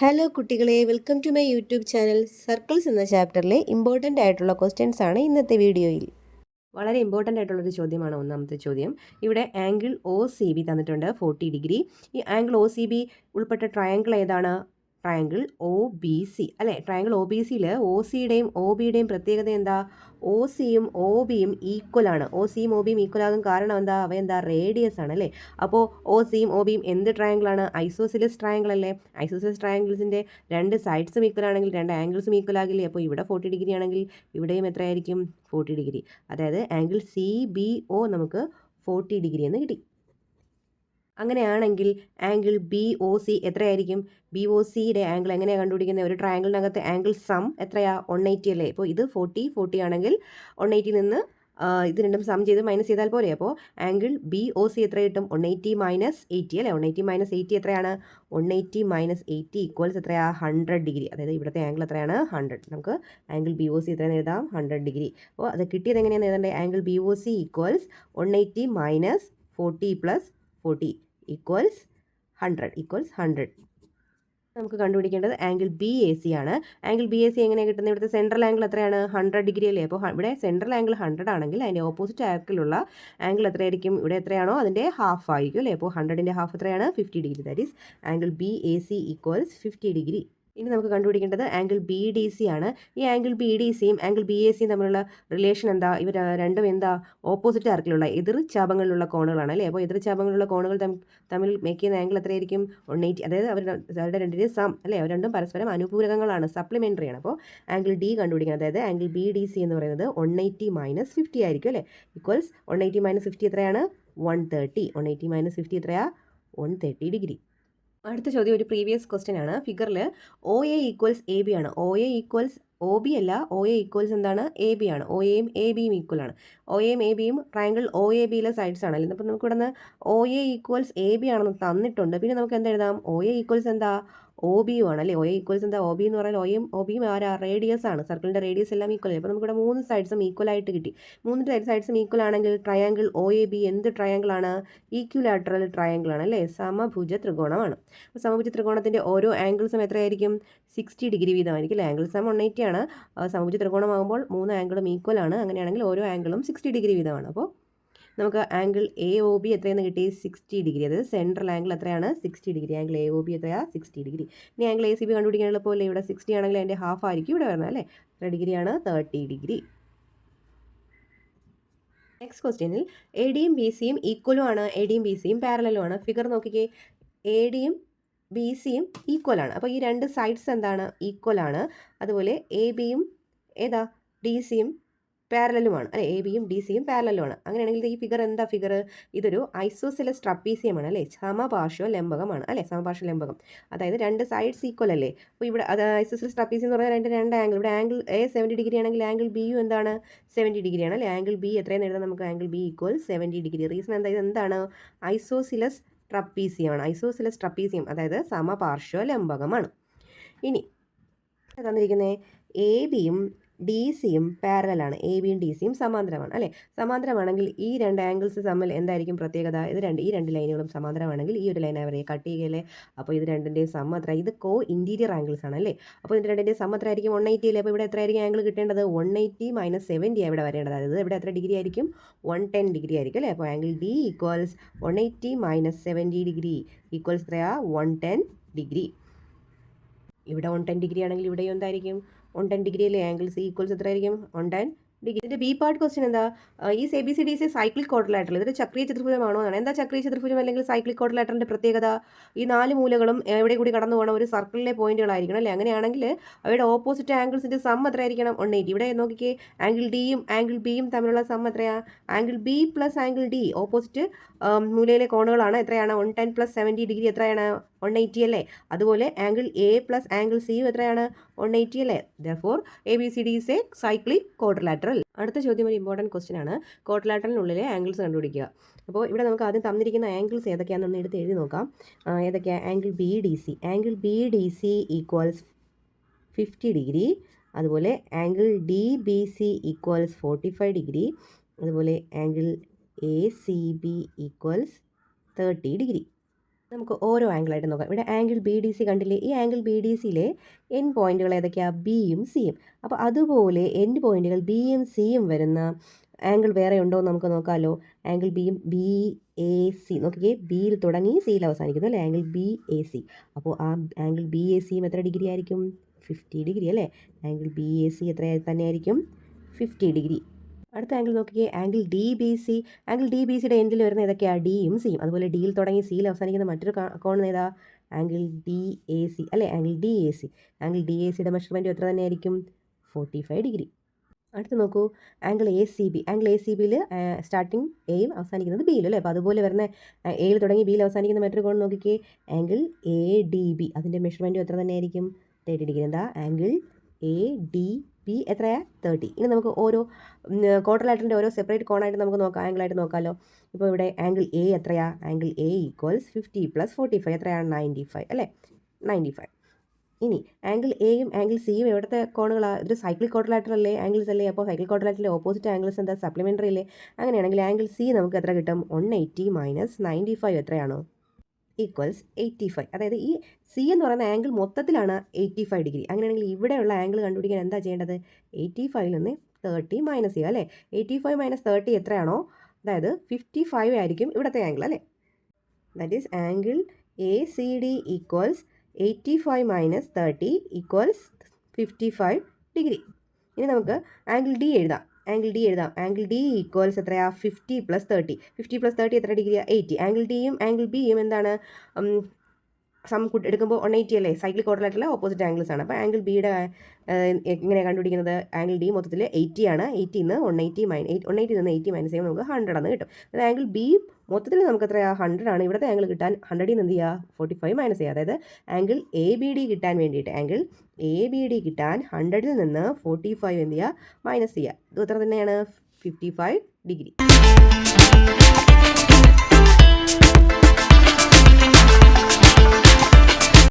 Hello കുട്ടികളെ, welcome to my YouTube channel. Circles എന്ന ചാപ്റ്ററിലെ ഇമ്പോർട്ടൻ്റ് ആയിട്ടുള്ള ക്വസ്റ്റ്യൻസ് ആണ് ഇന്നത്തെ വീഡിയോയിൽ. വളരെ ഇമ്പോർട്ടൻ്റ് ആയിട്ടുള്ളൊരു ചോദ്യമാണ് ഒന്നാമത്തെ ചോദ്യം. ഇവിടെ ആംഗിൾ ഒ സി ബി തന്നിട്ടുണ്ട് 40 ഡിഗ്രി. ഈ ആംഗിൾ ഒ സി ബി ഉൾപ്പെട്ട ട്രയാങ്കിൾ ഏതാണ്? ട്രയാങ്കിൾ ഒ ബി സി അല്ലേ. ട്രയാങ്കിൾ ഒ ബി സിയിൽ ഒ സിയുടെയും ഒ ബിയുടെയും പ്രത്യേകത എന്താ? ഒ സിയും ഒ ബിയും ഈക്വൽ ആണ്. ഒ സിയും ഒ ബിയും ഈക്വൽ ആകും കാരണം എന്താ? അവയെന്താ? റേഡിയസ് ആണ് അല്ലേ. അപ്പോൾ ഒ സിയും ഒ ബിയും എന്ത് ട്രയാങ്കിൾ ആണ്? ഐസോസിലസ് ട്രയാങ്കിൾ അല്ലേ. ഐസോസിലസ് ട്രയാങ്കിൾസിൻ്റെ രണ്ട് സൈഡ്സും ഈക്വൽ ആണെങ്കിൽ രണ്ട് ആംഗിൾസും ഈക്വൽ ആകില്ലേ. അപ്പോൾ ഇവിടെ 40 ഡിഗ്രി ആണെങ്കിൽ ഇവിടെയും എത്രയായിരിക്കും? 40 ഡിഗ്രി. അതായത് ആംഗിൾ സി ബി ഒ നമുക്ക് 40 ഡിഗ്രി എന്ന് കിട്ടി. അങ്ങനെയാണെങ്കിൽ ആംഗിൾ ബി ഒ സി എത്രയായിരിക്കും? ബി ഒ സിയുടെ ആംഗിൾ എങ്ങനെയാണ് കണ്ടുപിടിക്കുന്നത്? ഒരു ട്രയാങ്കിളിനകത്ത് ആംഗിൾ സം എത്രയാ? 180 അല്ലേ. ഇപ്പോൾ ഇത് 40 ആണെങ്കിൽ 180 നിന്ന് ഇത് രണ്ടും സം ചെയ്ത് മൈനസ് ചെയ്താൽ പോലെ. അപ്പോൾ ആംഗിൾ ബി ഒ സി എത്ര കിട്ടും? 180 മൈനസ് 80 അല്ലേ. 180 മൈനസ് 80 എത്രയാണ്? 180 മൈനസ് 80 ഈക്വൽസ് എത്രയാ? 100 ഡിഗ്രി. അതായത് ഇവിടുത്തെ ആംഗിൾ എത്രയാണ്? 100. നമുക്ക് ആംഗിൾ ബി ഒ സി എത്രയെന്ന് എഴുതാം? 100 ഡിഗ്രി. അപ്പോൾ അത് കിട്ടിയത് എങ്ങനെയാണ് എഴുതേണ്ടത്? Angle B O C equals 180 minus 40 plus 40 equals 100. നമുക്ക് കണ്ടുപിടിക്കേണ്ടത് ആംഗിൾ ബി എ സി ആണ്. ആംഗിൾ ബി എ സി എങ്ങനെയാണ് കിട്ടുന്നത്? ഇവിടുത്തെ സെൻട്രൽ ആംഗിൾ എത്രയാണ്? 100 ഡിഗ്രി അല്ലേ. അപ്പോൾ ഇവിടെ സെൻട്രൽ ആംഗിൾ 100 ആണെങ്കിൽ അതിൻ്റെ ഓപ്പോസിറ്റ് ആർക്കിലുള്ള ആംഗിൾ എത്രയായിരിക്കും? ഇവിടെ എത്രയാണോ അതിൻ്റെ ഹാഫ് ആയിരിക്കും അല്ലേ. അപ്പോൾ 100ൻ്റെ ഹാഫ് എത്രയാണ്? 50 degree. That is angle B A C equals 50 degree. ഇനി നമുക്ക് കണ്ടുപിടിക്കേണ്ടത് ആംഗിൾ ബി ഡി സി ആണ്. ഈ ആംഗിൾ ബി ഡി സിയും ആംഗിൾ ബി എ സിയും തമ്മിലുള്ള റിലേഷൻ എന്താ? ഇവർ രണ്ടും എന്താ? ഓപ്പോസിറ്റ് ആർക്കിലുള്ള എതിർ ചാപങ്ങളിലുള്ള കോണുകളാണ് അല്ലേ. അപ്പോൾ എതിർ ചാപങ്ങളിലുള്ള കോണുകൾ തമ്മിൽ മേക്ക് ചെയ്യുന്ന ആംഗിൾ എത്രയായിരിക്കും? 180. അതായത് അവരുടെ രണ്ടിൻ്റെ സം അല്ലേ. അവർ രണ്ടും പരസ്പരം അനുപൂരകങ്ങളാണ്, സപ്ലിമെൻ്ററി ആണ്. അപ്പോൾ ആംഗിൾ ഡി കണ്ടുപിടിക്കണം. അതായത് ആംഗിൾ ബി ഡി സി എന്ന് പറയുന്നത് 180 മൈനസ് 50 ആയിരിക്കും അല്ലേ. ഈക്വൽസ് 180 മൈനസ് 50 എത്രയാണ്? 130. 180 മൈനസ് 50 എത്രയാ? 130 ഡിഗ്രി. അടുത്ത ചോദ്യം ഒരു പ്രീവിയസ് ക്വസ്റ്റ്യൻ ആണ്. ഫിഗറിൽ O A equals A B ആണ്. O A equals O B അല്ല, ഒ എ ഈക്വൽസ് എന്താണ്? എ ബി ആണ്. ഒ എയും എ ബിയും ഈക്വൽ ആണ്. ഒ എയും എ ബിയും ട്രയാങ്കിൾ ഒ എ ബിയിലെ സൈഡ്സ് ആണല്ലോ. അപ്പോൾ നമുക്ക് ഇവിടെ നിന്ന് O A equals A B ആണെന്ന് തന്നിട്ടുണ്ട്. പിന്നെ നമുക്ക് എന്താ എഴുതാം? ഒ എ ഈക്വൽസ് എന്താ? ഒ ബി യു ആണല്ലേ. ഒ എ ഈക്വൽസ് എന്താ? ഒ ബി എന്ന് പറഞ്ഞാൽ ഒ ബിയും ആരാ? റേഡിയസ് ആണ്. സർക്കിളിൻ്റെ റേഡിയസ് എല്ലാം ഈക്വൽ ആണ്. അപ്പോൾ നമുക്കിവിടെ 3 സൈഡ്സും ഈക്വൽ ആയിട്ട് കിട്ടി. 3 സൈഡ്സും ഈക്വൽ ആണെങ്കിൽ ട്രയാങ്കിൾ ഒ എ ബി എന്ത് ട്രയാങ്കിൾ ആണ്? ഈക്വിലാറ്ററൽ ട്രയാങ്കിൾ ആണ് അല്ലേ. സമഭുജ ത്രികോണമാണ്. അപ്പോൾ സമഭുജ ത്രികോണത്തിൻ്റെ ഓരോ ആംഗിൾസും എത്രയായിരിക്കും? 60 ഡിഗ്രി വീതമായിരിക്കും അല്ലേ. ആംഗിൾ സം 180 ആണ്. സമഭുജ ത്രികോണമാകുമ്പോൾ 3 ആംഗിളും ഈക്വൽ ആണ്. അങ്ങനെയാണെങ്കിൽ ഓരോ ആംഗിളും 60 ഡിഗ്രി വീതമാണ്. അപ്പോൾ നമുക്ക് ആംഗിൾ എ ഒ ബി എത്രയെന്ന് കിട്ടി? 60 ഡിഗ്രി. അതായത് സെൻട്രൽ ആംഗിൾ എത്രയാണ്? 60 degree. Angle A O B എത്രയാണ്? 60 ഡിഗ്രി. ഇനി ആംഗിൾ എ സി ബി കണ്ടുപിടിക്കാൻ എളുപ്പമല്ലേ. ഇവിടെ 60 ആണെങ്കിൽ അതിൻ്റെ ഹാഫ് ആയിരിക്കും ഇവിടെ വരുന്നത് അല്ലേ. എത്ര ഡിഗ്രിയാണ്? 30 ഡിഗ്രി. നെക്സ്റ്റ് ക്വസ്റ്റ്യനിൽ എ ഡിയും ബി സിയും ഈക്വലും ആണ്, എ ഡിയും ബി സിയും പാരലലും ആണ്. ഫിഗർ നോക്കിക്കേ. എ ഡിയും ബി സിയും ഈക്വൽ ആണ്. അപ്പോൾ ഈ രണ്ട് സൈഡ്സ് എന്താണ്? ഈക്വൽ ആണ്. അതുപോലെ എ ബിയും ഏതാ? ഡി സിയും പാരലലുമാണ് അല്ലേ. എ ബിയും ഡി സിയും പാരലലുമാണ്. അങ്ങനെയാണെങ്കിൽ ഈ ഫിഗർ എന്താ ഫിഗർ? ഇതൊരു ഐസോസിലസ് ട്രപ്പീസിയമാണ് അല്ലേ. സമപാർശ്വ ലംബകമാണ് അല്ലേ. സമപാർശ്വ ലംബകം. അതായത് രണ്ട് സൈഡ്സ് ഈക്വൽ അല്ലേ. അപ്പോൾ ഇവിടെ അത് ഐസോസിലസ് ട്രപ്പീസിയം എന്ന് പറഞ്ഞാൽ രണ്ട് ആംഗിൾ. ഇവിടെ ആംഗിൾ എ 70 ഡിഗ്രി ആണെങ്കിൽ ആംഗിൾ ബി യു എന്താണ്? 70 ഡിഗ്രിയാണ് അല്ലേ. ആംഗിൾ ബി എത്രയെന്ന് എഴുതാം നമുക്ക്? Angle B equal 70 degree. Reason എന്താ? ഇത് എന്താണ്? ഐസോസിലസ് ട്രപ്പീസിയമാണ്. ഐസോസിലസ് ട്രപ്പീസിയം അതായത് സമപാർശ്വ ലംബകമാണ്. ഇനി തന്നിരിക്കുന്നത് എ ബിയും ഡി സിയും പാരലാണ്. എ ബിയും ഡി സിയും സമാന്തരമാണ് അല്ലേ. സമാന്തരമാണെങ്കിൽ ഈ രണ്ട് ആംഗിൾസ് തമ്മിൽ എന്തായിരിക്കും പ്രത്യേകത? ഈ രണ്ട് ലൈനുകളും സമാന്തരമാണെങ്കിൽ ഈ ഒരു ലൈൻ അവരെ കട്ട് ചെയ്യുകയല്ലേ. അപ്പോൾ ഇത് രണ്ടിൻ്റെയും സം എത്ര? ഇത് കോ ഇൻറ്റീരിയർ ആംഗിൾസ് ആണ് അല്ലേ. അപ്പോൾ ഇത് രണ്ടിൻ്റെയും സം എത്ര ആയിരിക്കും? 180 അല്ലേ. അപ്പോൾ ഇവിടെ എത്ര ആയിരിക്കും ആംഗിൾ കിട്ടേണ്ടത്? 180 മൈനസ് 70 ഇവിടെ വരേണ്ടത്. അതായത് ഇവിടെ എത്ര ഡിഗ്രി ആയിരിക്കും? 110 ഡിഗ്രി ആയിരിക്കും അല്ലേ. അപ്പോൾ angle D equals 180 minus 70 degree equals എത്രയാ? 110 ഡിഗ്രി. ഇവിടെ 110 ഡിഗ്രി ആണെങ്കിൽ ഇവിടെയും എന്തായിരിക്കും? 110 ഡിഗ്രി അല്ലേ. ആംഗിൾ സി ഈക്വൽസ് എത്രയായിരിക്കും? 110 ഡിഗ്രി. ഇതിൻ്റെ ബി പാർട്ട് ക്വസ്റ്റ്യൻ എന്താ? ഈ A B C D C cyclic quadrilateral. ഇതൊരു ചക്രീയ ചതുർഭുജമാണോ എന്നാണ്. എന്താ ചക്രീയ ചതുർഭുജം അല്ലെങ്കിൽ സൈക്ലിക് ക്വാഡ്രിലാറ്ററിൻ്റെ പ്രത്യേകത? ഈ 4 മൂലകളും എവിടെ കൂടി കടന്നു പോകണം? ഒരു സർക്കിളിലെ പോയിന്റുകളായിരിക്കണം അല്ലേ. അങ്ങനെയാണെങ്കിൽ അവയുടെ ഓപ്പോസിറ്റ് ആംഗിൾസിൻ്റെ സം എത്രയായിരിക്കണം? 180. ഇവിടെ നോക്കിക്കേ. ആംഗിൾ ഡിയും ആംഗിൾ ബിയും തമ്മിലുള്ള സം എത്രയാണ്? Angle B plus angle D opposite മൂലയിലെ കോണുകളാണ്. എത്രയാണ്? 110 പ്ലസ് 70 ഡിഗ്രി എത്രയാണ്? 180 അല്ലേ. അതുപോലെ ആംഗിൾ എ പ്ലസ് ആംഗിൾ സിയും എത്രയാണ്? 180 അല്ലേ. Therefore A B C D is A cyclic quadrilateral. അടുത്ത ചോദ്യം ഒരു ഇമ്പോർട്ടൻറ്റ് ക്വസ്റ്റ്യൻ ആണ്. ക്വാഡ്രിലാറ്ററലിനുള്ളിലെ ആംഗിൾസ് കണ്ടുപിടിക്കുക. അപ്പോൾ ഇവിടെ നമുക്ക് ആദ്യം തന്നിരിക്കുന്ന ആംഗിൾസ് ഏതൊക്കെയാണെന്ന് എടുത്ത് എഴുതി നോക്കാം. ഏതൊക്കെയാണ്? Angle B D C. Angle B D C equals 50 degree. അതുപോലെ angle D B C equals 45 degree. അതുപോലെ angle A C B equals 30 degree. നമുക്ക് ഓരോ ആംഗിളായിട്ട് നോക്കാം. ഇവിടെ ആംഗിൾ ബി ഡി സി കണ്ടില്ലേ? ഈ ആംഗിൾ ബി ഡി സിയിലെ എൻ പോയിന്റുകൾ ഏതൊക്കെയാണ്? ബിയും സിയും. അപ്പോൾ അതുപോലെ എൻഡ് പോയിന്റുകൾ ബിയും സിയും വരുന്ന ആംഗിൾ വേറെ ഉണ്ടോ എന്ന് നമുക്ക് നോക്കാമല്ലോ. ആംഗിൾ ബിയും ബി എ സി നോക്കിക്കേ, ബിയിൽ തുടങ്ങി സിയിൽ അവസാനിക്കുന്നു അല്ലേ? Angle B A C. അപ്പോൾ ആ ആംഗിൾ ബി എ സിയും എത്ര ഡിഗ്രി ആയിരിക്കും? 50 ഡിഗ്രി അല്ലേ? ആംഗിൾ ബി എ സി എത്ര തന്നെയായിരിക്കും? 50 ഡിഗ്രി. അടുത്ത ആംഗിൾ നോക്കിക്കേ, angle D B C. Angle D B സിയുടെ എൻഡിൽ വരുന്ന ഏതൊക്കെയാണ്? ഡിയും സിയും. അതുപോലെ ഡിയിൽ തുടങ്ങി സിയിൽ അവസാനിക്കുന്ന മറ്റൊരു കോൺ ഏതാ? ആംഗിൾ ഡി എ സി അല്ലേ? Angle D A C. Angle D A സിയുടെ മെഷർമെൻറ്റും എത്ര തന്നെയായിരിക്കും? 45 ഡിഗ്രി. അടുത്ത് നോക്കൂ, angle A C B. Angle A C ബിയിൽ സ്റ്റാർട്ടിങ് എയും അവസാനിക്കുന്നത് ബിയിലും അല്ലേ? അപ്പോൾ അതുപോലെ വരുന്ന എയിൽ തുടങ്ങി ബിയിൽ അവസാനിക്കുന്ന മറ്റൊരു കോൺ നോക്കിക്കേ, ആംഗിൾ എ ഡി ബി. അതിൻ്റെ മെഷർമെൻറ്റും എത്ര തന്നെയായിരിക്കും? 30 ഡിഗ്രി. എന്താ? ആംഗിൾ എ ഡി ബി എത്രയാണ്? 30. ഇനി നമുക്ക് ഓരോ ക്വാഡ്രിലാറ്ററലിൻ്റെ ഓരോ സെപ്പറേറ്റ് കോണായിട്ട് നമുക്ക് നോക്കാം, ആംഗിളായിട്ട് നോക്കാമല്ലോ. ഇപ്പോൾ ഇവിടെ ആംഗിൾ എ എത്രയാണ്? ആംഗിൾ എ ഈക്വൽസ് 50 + 45 എത്രയാണ്? 95 അല്ലേ? 95. ഇനി ആംഗിൾ എയും ആംഗിൾ സിയും എവിടുത്തെ കോണുകളാണ്? ഇതൊരു സൈക്ലിക് ക്വാഡ്രിലാറ്ററൽ അല്ലേ? ആംഗിൾസ് അല്ലേ? അപ്പോൾ സൈക്ലിക് ക്വാഡ്രിലാറ്ററിലെ ഓപ്പോസിറ്റ് ആംഗിൾസ് എന്താ? സപ്ലിമെൻ്ററി അല്ലേ? അങ്ങനെയാണെങ്കിൽ ആംഗിൾ സി നമുക്ക് എത്ര കിട്ടും? 180 - 95 എത്രയാണോ? ഈക്വൽസ് 85. അതായത് ഈ സി എന്ന് പറയുന്ന ആംഗിൾ മൊത്തത്തിലാണ് 85 ഡിഗ്രി. അങ്ങനെയാണെങ്കിൽ ഇവിടെയുള്ള ആംഗിൾ കണ്ടുപിടിക്കാൻ എന്താ ചെയ്യേണ്ടത്? 85ൽ നിന്ന് 30 മൈനസ് ചെയ്യുക അല്ലേ? 85 - 30 എത്രയാണോ? അതായത് 55 ആയിരിക്കും ഇവിടുത്തെ ആംഗിൾ അല്ലേ? That is angle A C D equals 85 - 30 equals 55 degree. ഇനി നമുക്ക് ആംഗിൾ ഡി എഴുതാം. ആംഗിൾ ഡി ഈക്വൽസ് എത്രയാ? 50 + 30. 50 + 30 എത്ര ഡിഗ്രിയാണ്? 80. ആംഗിൾ ഡിയും ആംഗിൾ ബിയും എന്താണ്? സം എടുക്കുമ്പോൾ 180 അല്ലേ? സൈക്ലിക് ക്വാഡ്രിലാറ്ററൽ ഓപ്പോസിറ്റ് ആംഗിൾസ് ആണ്. അപ്പോൾ ആംഗിൾ ബിയുടെ എങ്ങനെയാണ് കണ്ടുപിടിക്കുന്നത്? ആംഗിൾ ഡി മൊത്തത്തിൽ 80 ആണ്. 80 നിന്ന് 180 നിന്ന് 80 മൈനസ് ചെയ്യുമ്പോൾ നമുക്ക് 100 എന്ന് കിട്ടും. അതായത് ആംഗിൾ ബി മൊത്തത്തിൽ നമുക്ക് എത്രയാണ്? 100 ആണ്. ഇവിടുത്തെ ആംഗിൾ കിട്ടാൻ 100ൽ നിന്ന് എന്ത് ചെയ്യുക? 45 മൈനസ് ചെയ്യുക. അതായത് ആംഗിൾ എ ബി ഡി കിട്ടാൻ വേണ്ടിയിട്ട് 100ൽ നിന്ന് 45 എന്ത് ചെയ്യുക? മൈനസ് ചെയ്യുക. ഇത് എത്ര തന്നെയാണ്? 55 ഡിഗ്രി.